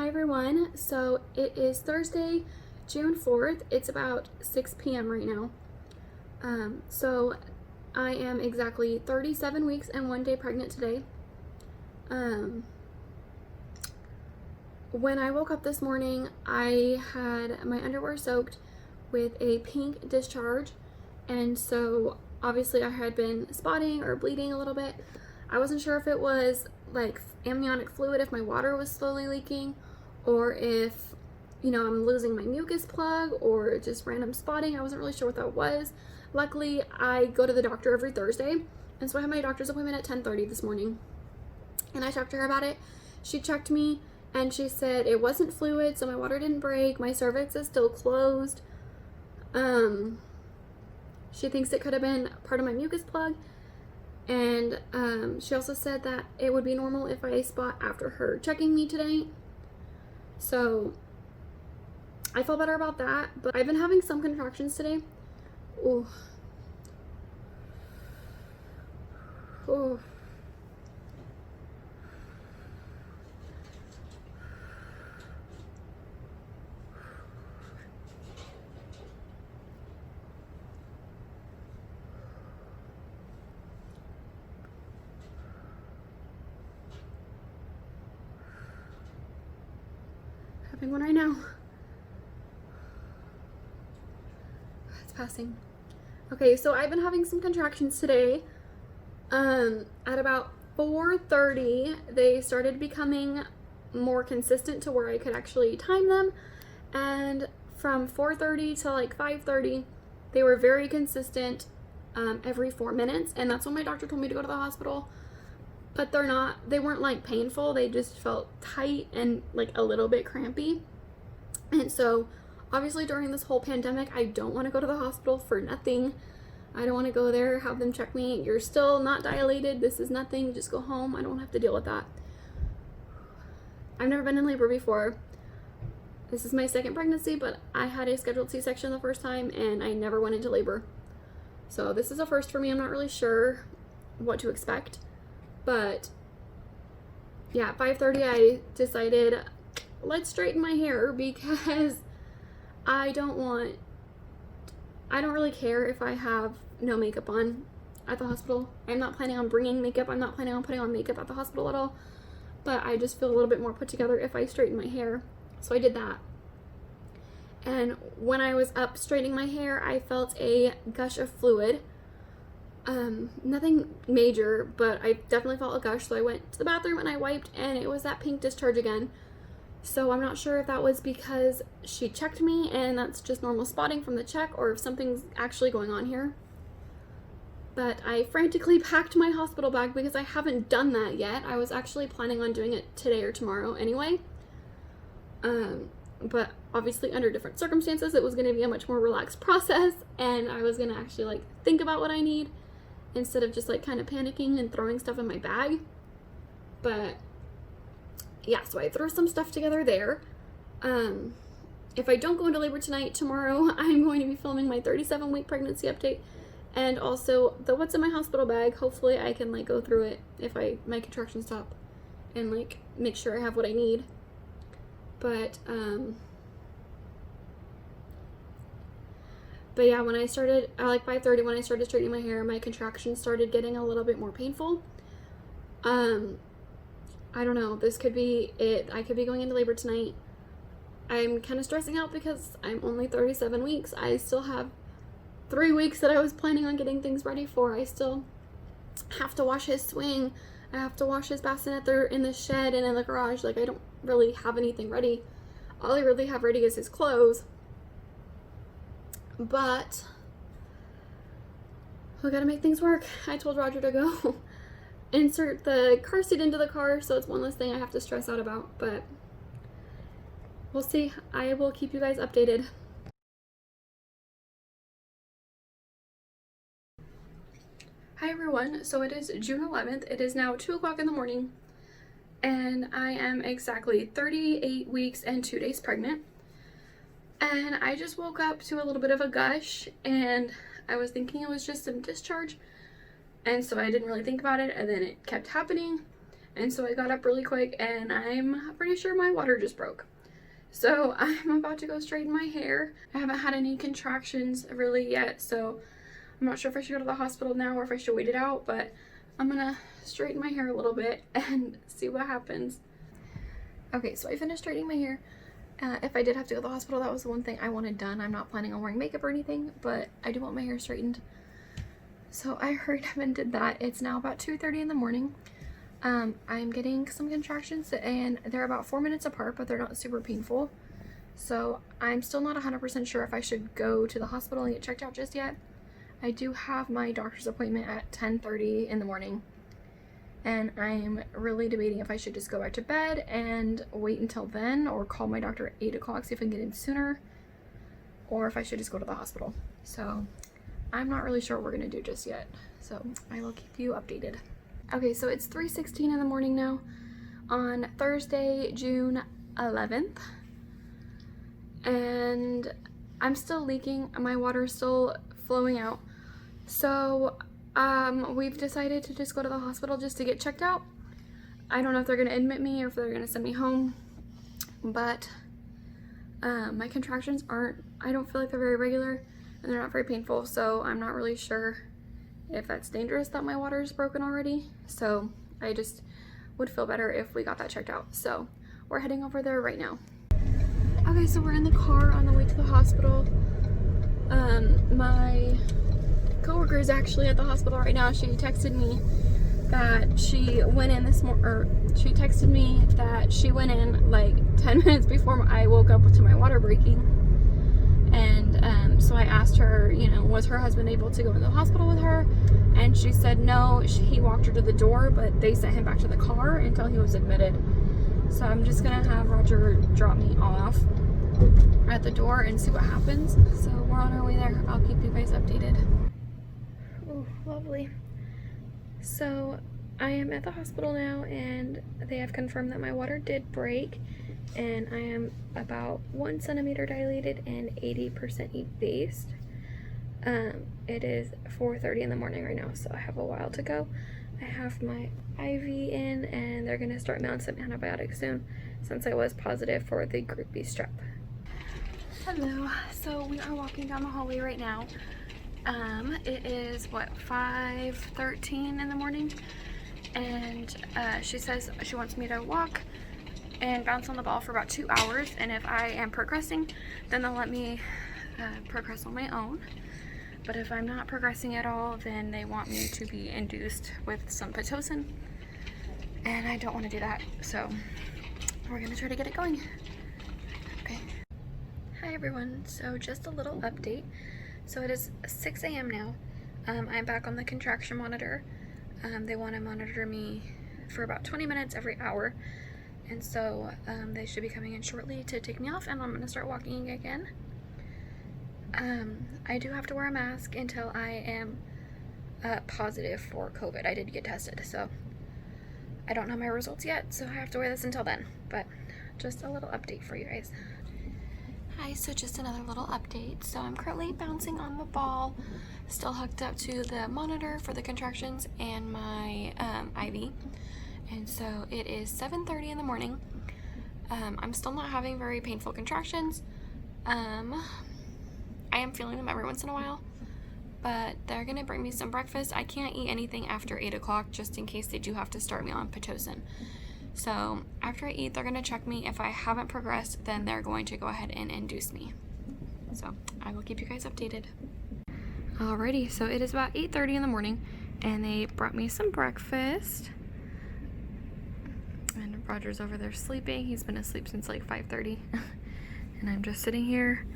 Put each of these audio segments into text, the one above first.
Hi everyone, so it is Thursday, June 4th. It's about 6 p.m. right now. So I am exactly 37 weeks and 1 day pregnant today. When I woke up this morning, I had my underwear soaked with a pink discharge, and so obviously I had been spotting or bleeding a little bit. I wasn't sure if it was like amniotic fluid, if my water was slowly leaking, or if, I'm losing my mucus plug or just random spotting. I wasn't really sure what that was. Luckily, I go to the doctor every Thursday, and so I had my doctor's appointment at 10:30 this morning, and I talked to her about it. She checked me, and she said it wasn't fluid, so my water didn't break. My cervix is still closed. She thinks it could have been part of my mucus plug, and she also said that it would be normal if I spot after her checking me today. So I feel better about that, but I've been having some contractions today. Ooh. Ooh. Having one right now. It's passing. Okay, so I've been having some contractions today. At about 4:30, they started becoming more consistent to where I could actually time them. And from 4:30 to like 5:30, they were very consistent, every 4 minutes. And that's when my doctor told me to go to the hospital. But they weren't like painful. They just felt tight and like a little bit crampy. And so obviously during this whole pandemic, I don't want to go to the hospital for nothing. I don't want to go there, have them check me. You're still not dilated. This is nothing. Just go home. I don't have to deal with that. I've never been in labor before. This is my second pregnancy, but I had a scheduled C-section the first time and I never went into labor. So this is a first for me. I'm not really sure what to expect. But yeah, at 5:30 I decided let's straighten my hair because I don't really care if I have no makeup on at the hospital. I'm not planning on bringing makeup. I'm not planning on putting on makeup at the hospital at all. But I just feel a little bit more put together if I straighten my hair. So I did that. And when I was up straightening my hair, I felt a gush of fluid. Nothing major, but I definitely felt a gush. So I went to the bathroom and I wiped, and it was that pink discharge again. So I'm not sure if that was because she checked me and that's just normal spotting from the check, or if something's actually going on here. But I frantically packed my hospital bag because I haven't done that yet. I was actually planning on doing it today or tomorrow anyway. But obviously under different circumstances, it was going to be a much more relaxed process, and I was going to actually like think about what I need instead of just like kind of panicking and throwing stuff in my bag. But yeah, so I threw some stuff together there. If I don't go into labor tonight, tomorrow I'm going to be filming my 37-week pregnancy update, and also the what's in my hospital bag. Hopefully I can like go through it if my contractions stop and like make sure I have what I need. But yeah, when I started at like 5:30, when I started straightening my hair, my contractions started getting a little bit more painful. I don't know, this could be it. I could be going into labor tonight. I'm kind of stressing out because I'm only 37 weeks. I still have 3 weeks that I was planning on getting things ready for. I still have to wash his swing. I have to wash his bassinet there in the shed and in the garage. Like, I don't really have anything ready. All I really have ready is his clothes. But we gotta make things work. I told Roger to go insert the car seat into the car, so it's one less thing I have to stress out about, but we'll see. I will keep you guys updated. Hi everyone, so it is June 11th. It is now 2 o'clock in the morning, and I am exactly 38 weeks and 2 days pregnant. And I just woke up to a little bit of a gush, and I was thinking it was just some discharge, and so I didn't really think about it, and then it kept happening. And so I got up really quick, and I'm pretty sure my water just broke. So I'm about to go straighten my hair. I haven't had any contractions really yet, so I'm not sure if I should go to the hospital now or if I should wait it out, but I'm gonna straighten my hair a little bit and see what happens. Okay, so I finished straightening my hair. If I did have to go to the hospital, that was the one thing I wanted done. I'm not planning on wearing makeup or anything, but I do want my hair straightened. So I hurried up and did that. It's now about 2:30 in the morning. I'm getting some contractions, and they're about 4 minutes apart, but they're not super painful. So I'm still not 100% sure if I should go to the hospital and get checked out just yet. I do have my doctor's appointment at 10:30 in the morning, and I'm really debating if I should just go back to bed and wait until then, or call my doctor at 8 o'clock, see if I can get in sooner, or if I should just go to the hospital. So I'm not really sure what we're gonna do just yet, so I will keep you updated. Okay, so it's 3:16 in the morning now on Thursday, June 11th, and I'm still leaking. My water is still flowing out. So we've decided to just go to the hospital just to get checked out. I don't know if they're gonna admit me or if they're gonna send me home, but my contractions I don't feel like they're very regular, and they're not very painful, so I'm not really sure if that's dangerous that my water is broken already. So I just would feel better if we got that checked out. So we're heading over there right now. Okay, so we're in the car on the way to the hospital. My coworker is actually at the hospital right now. She texted me that she went in she texted me that she went in like 10 minutes before I woke up to my water breaking. And so I asked her, you know, was her husband able to go in the hospital with her? And she said no, he walked her to the door, but they sent him back to the car until he was admitted. So I'm just gonna have Roger drop me off at the door and see what happens. So we're on our way there. I'll keep you guys updated. Oh, lovely. So I am at the hospital now, and they have confirmed that my water did break, and I am about 1 centimeter dilated and 80% effaced. It is 4:30 in the morning right now, so I have a while to go. I have my IV in, and they're gonna start me on some antibiotics soon, since I was positive for the Group B strep. Hello, so we are walking down the hallway right now. It is what, 5:13 in the morning, and she says she wants me to walk and bounce on the ball for about 2 hours, and if I am progressing, then they'll let me progress on my own. But if I'm not progressing at all, then they want me to be induced with some Pitocin, and I don't want to do that, so we're gonna try to get it going. Okay. Hi everyone, so just a little update. So it is 6 a.m. now. I'm back on the contraction monitor. They want to monitor me for about 20 minutes every hour, and so they should be coming in shortly to take me off, and I'm going to start walking again. I do have to wear a mask until I am positive for COVID. I did get tested, so I don't know my results yet, so I have to wear this until then, but just a little update for you guys. Hi, so just another little update. So I'm currently bouncing on the ball, still hooked up to the monitor for the contractions and my IV. And so it is 7:30 in the morning. I'm still not having very painful contractions. I am feeling them every once in a while, but they're gonna bring me some breakfast. I can't eat anything after 8 o'clock just in case they do have to start me on Pitocin. So after I eat, they're gonna check me. If I haven't progressed, then they're going to go ahead and induce me. So I will keep you guys updated. Alrighty, so it is about 8:30 in the morning, and they brought me some breakfast. And Roger's over there sleeping. He's been asleep since like 5:30. And I'm just sitting here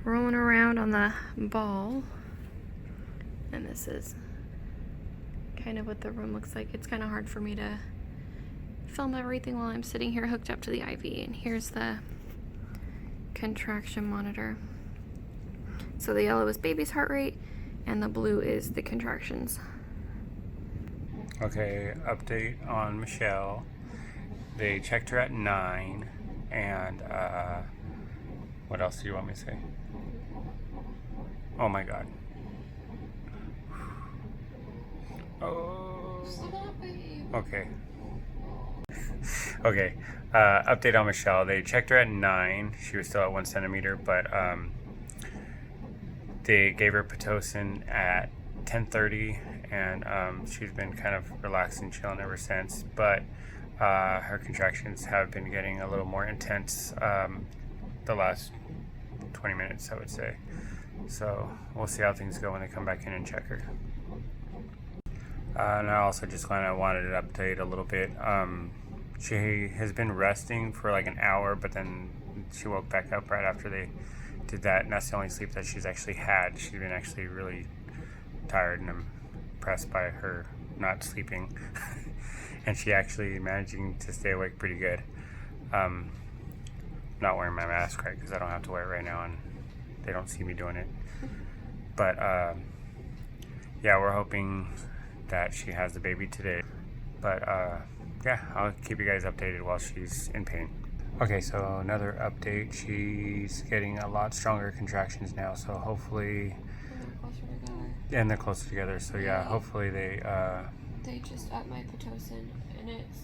rolling around on the ball. And this is kind of what the room looks like. It's kind of hard for me to film everything while I'm sitting here hooked up to the IV. And here's the contraction monitor. So the yellow is baby's heart rate, and the blue is the contractions. Okay, update on Michelle. They checked her at 9, and what else do you want me to say? Oh my god. Oh. Okay. Okay, update on Michelle. They checked her at 9. She was still at 1 centimeter, but they gave her Pitocin at 10:30, and she's been kind of relaxed and chilling ever since. But her contractions have been getting a little more intense the last 20 minutes, I would say. So we'll see how things go when they come back in and check her. And I also just kind of wanted to update a little bit. She has been resting for like an hour, but then she woke back up right after they did that, and that's the only sleep that she's actually had. She's been actually really tired, and I'm impressed by her not sleeping. And she actually managing to stay awake pretty good. Not wearing my mask, right, because I don't have to wear it right now, and they don't see me doing it. But yeah, we're hoping that she has the baby today. But yeah, I'll keep you guys updated while she's in pain. Okay, so another update. She's getting a lot stronger contractions now, so hopefully. And they're closer together. So yeah, hopefully they just upped my Pitocin, and it's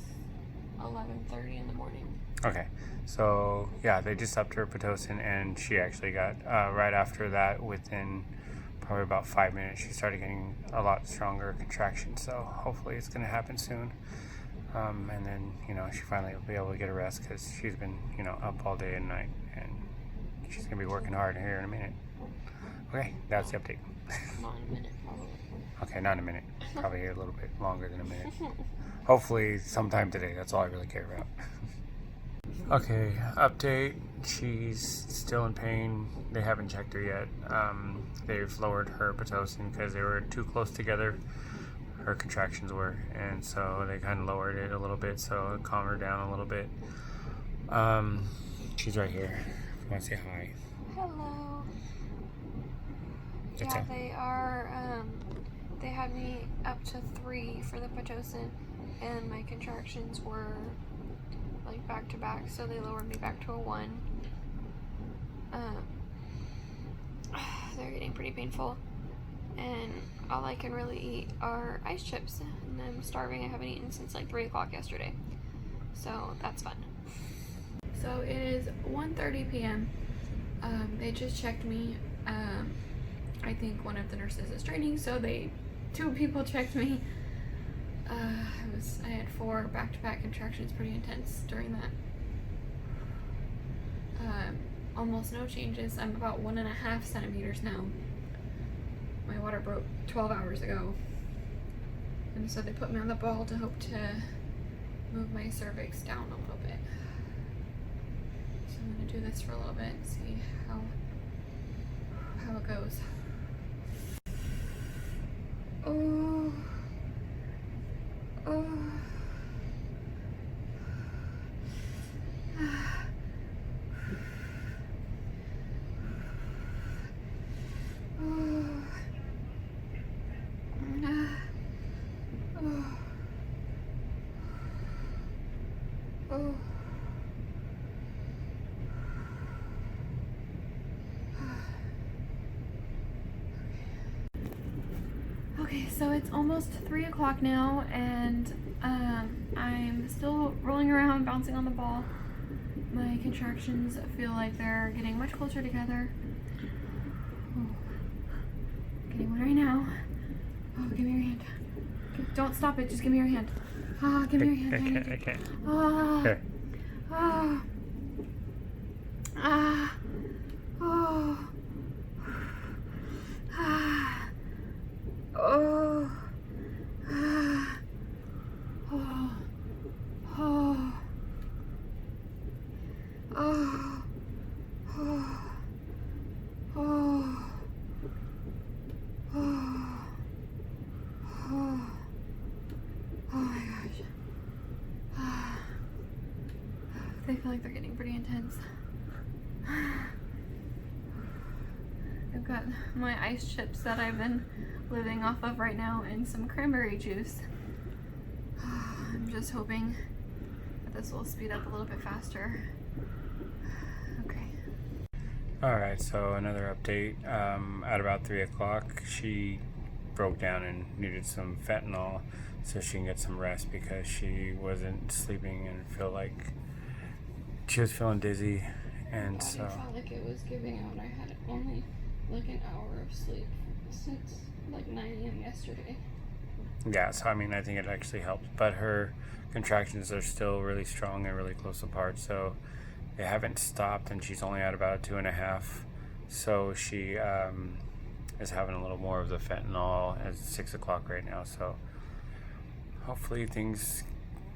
11:30 in the morning. Okay, so yeah, they just upped her Pitocin, and she actually got right after that, within probably about 5 minutes, she started getting a lot stronger contractions. So hopefully it's going to happen soon. And then, she finally will be able to get a rest, because she's been, up all day and night, and she's going to be working hard here in a minute. Okay, that's the update. Not in a minute, probably. Okay, not in a minute. Probably here a little bit longer than a minute. Hopefully sometime today. That's all I really care about. Okay, update. She's still in pain. They haven't checked her yet. They've lowered her Pitocin because they were too close together. Her contractions were, and so they kind of lowered it a little bit, so it calmed her down a little bit. She's right here. If you want to say hi. Hello. That's yeah, it. they are. They had me up to 3 for the Pitocin, and my contractions were like back to back, so they lowered me back to a 1. They're getting pretty painful, and all I can really eat are ice chips, and I'm starving. I haven't eaten since like 3 o'clock yesterday, so that's fun. So it is 1:30 p.m. They just checked me. I think one of the nurses is training, so 2 people checked me. I had 4 back-to-back contractions, pretty intense during that. Almost no changes. I'm about 1.5 centimeters now. My water broke 12 hours ago, and so they put me on the ball to hope to move my cervix down a little bit. So I'm gonna do this for a little bit and see how it goes. Oh. Oh. Okay, so it's almost 3 o'clock now, and I'm still rolling around, bouncing on the ball. My contractions feel like they're getting much closer together. Oh, getting one right now. Oh, give me your hand. Don't stop it, just give me your hand. Ah, give me your hand. I can't. Ah. Here. Ah. Ah. Oh. Ah. Oh. Ah. Oh. Oh. Oh. Oh. Oh. Oh. Oh. Oh my gosh. They feel like they're getting pretty intense. I've got my ice chips that I've been living off of right now and some cranberry juice. I'm just hoping that this will speed up a little bit faster. Okay. Alright, so another update. At about 3 o'clock, she broke down and needed some fentanyl. so she can get some rest because she wasn't sleeping and feel like she was feeling dizzy, and so I felt like it was giving out. I had only like an hour of sleep since like 9 a.m. yesterday. yeah, so I mean, I think it actually helped, but her contractions are still really strong and really close apart, so they haven't stopped, and she's only at about 2.5. So she is having a little more of the fentanyl at 6 o'clock right now, so hopefully things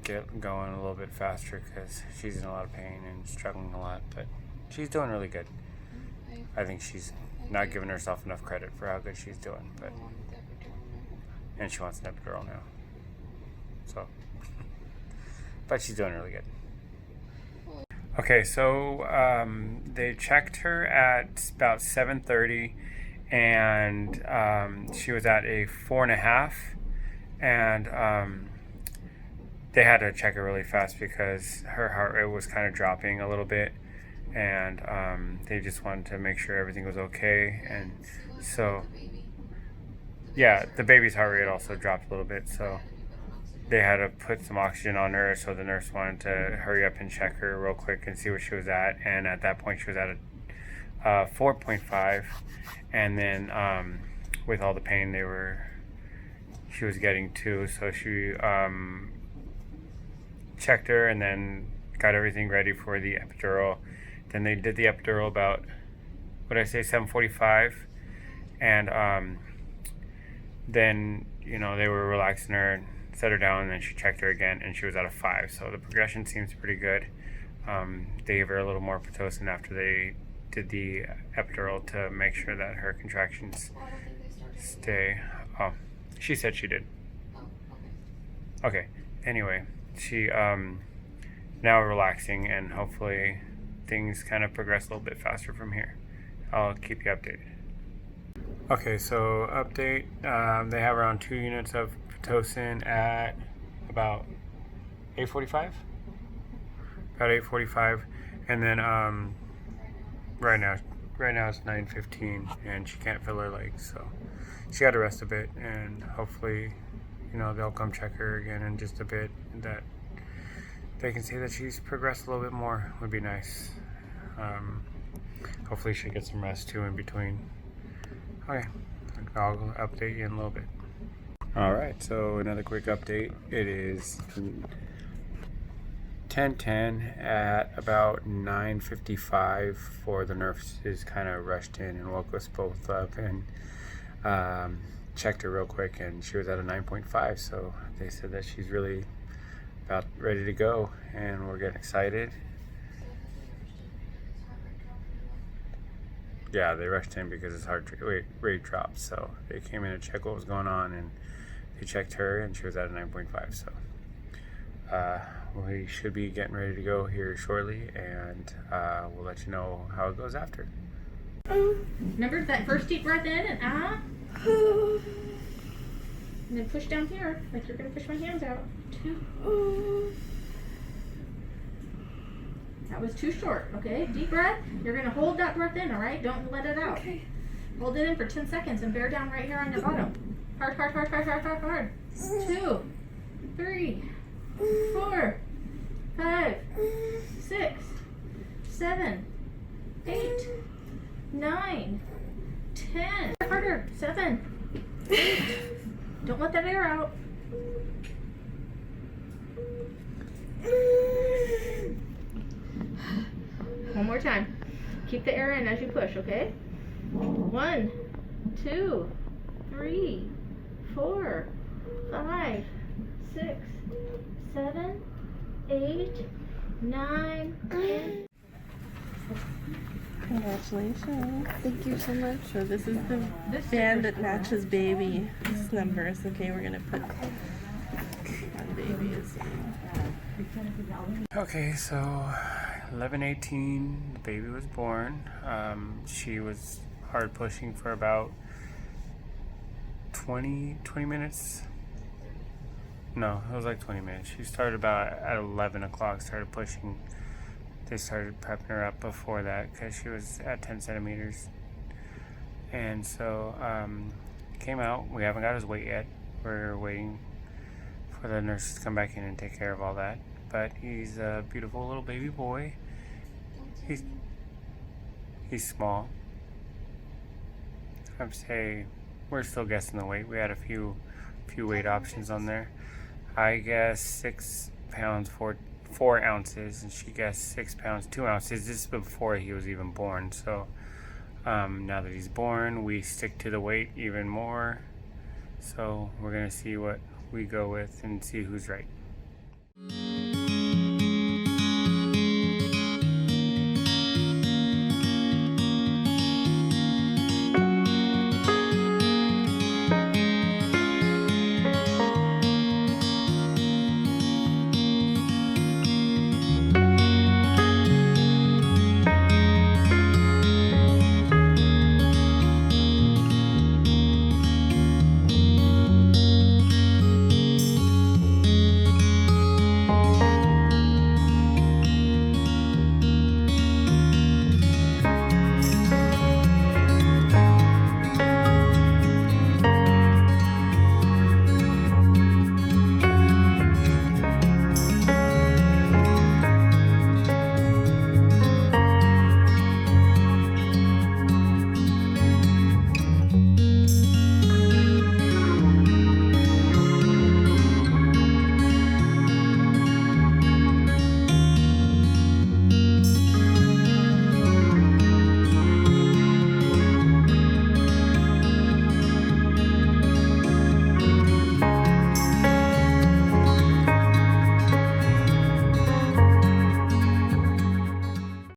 get going a little bit faster because she's in a lot of pain and struggling a lot, but she's doing really good. I think she's not giving herself enough credit for how good she's doing, but and she wants an epidural now. So, but she's doing really good. Okay, so they checked her at about 7:30, and she was at a 4.5, and they had to check her really fast because her heart rate was kind of dropping a little bit, and they just wanted to make sure everything was okay. And so, yeah, the baby's heart rate also dropped a little bit, so they had to put some oxygen on her. So the nurse wanted to hurry up and check her real quick and see what she was at, and at that point she was at a 4.5, and then with all the pain she was getting too, so she checked her and then got everything ready for the epidural. Then they did the epidural about, what did I say, 7:45, and then they were relaxing her, set her down, and then she checked her again, and she was at a 5. So the progression seems pretty good. They gave her a little more Pitocin after they did the epidural to make sure that her contractions stay. Oh, she said she did. Okay. Anyway, she now relaxing, and hopefully things kind of progress a little bit faster from here. I'll keep you updated. Okay, so update. They have around 2 units of Pitocin at about 8:45. About 8:45, and then right now it's 9:15, and she can't feel her legs, so she got to rest a bit, and hopefully, they'll come check her again in just a bit. That they can see that she's progressed a little bit more would be nice. Hopefully she'll get some rest too in between. Okay, I'll update you in a little bit. Alright, so another quick update. It is 10:10. At about 9:55, the nurses kind of rushed in and woke us both up and checked her real quick, and she was at a 9.5, so they said that she's really about ready to go, and we're getting excited. Yeah, they rushed in because his heart rate dropped, so they came in to check what was going on, and they checked her, and she was at a 9.5, so we should be getting ready to go here shortly, and we'll let you know how it goes after. Remember that first deep breath in and out, and then push down here, like you're gonna push my hands out. 2. That was too short, okay? Deep breath. You're gonna hold that breath in, all right? Don't let it out. Okay. Hold it in for 10 seconds and bear down right here on your bottom. Hard, hard, hard, hard, hard, hard, hard. 2, 3, 4, 5, 6, 7, 8, 9, 10. Harder. 7, 8. Don't let that air out. One more time. Keep the air in as you push, okay? 1, 2, 3, 4, 5, 6, 7, 8, 9, 10. Congratulations. Thank you so much. So this is the band that matches baby's numbers. Okay, we're gonna put on baby is. Okay, so 11:18, the baby was born. She was hard pushing for about 20 minutes. No, it was like 20 minutes. She started about at 11 o'clock, started pushing. They started prepping her up before that because she was at 10 centimeters. And so, came out. We haven't got his weight yet. We're waiting for the nurses to come back in and take care of all that. But he's a beautiful little baby boy. He's small. I'd say we're still guessing the weight. We had a few weight options on there. I guess 6 pounds 4 ounces, and she guessed 6 pounds 2 ounces. This is before he was even born. So now that he's born, we stick to the weight even more. So we're gonna see what we go with and see who's right.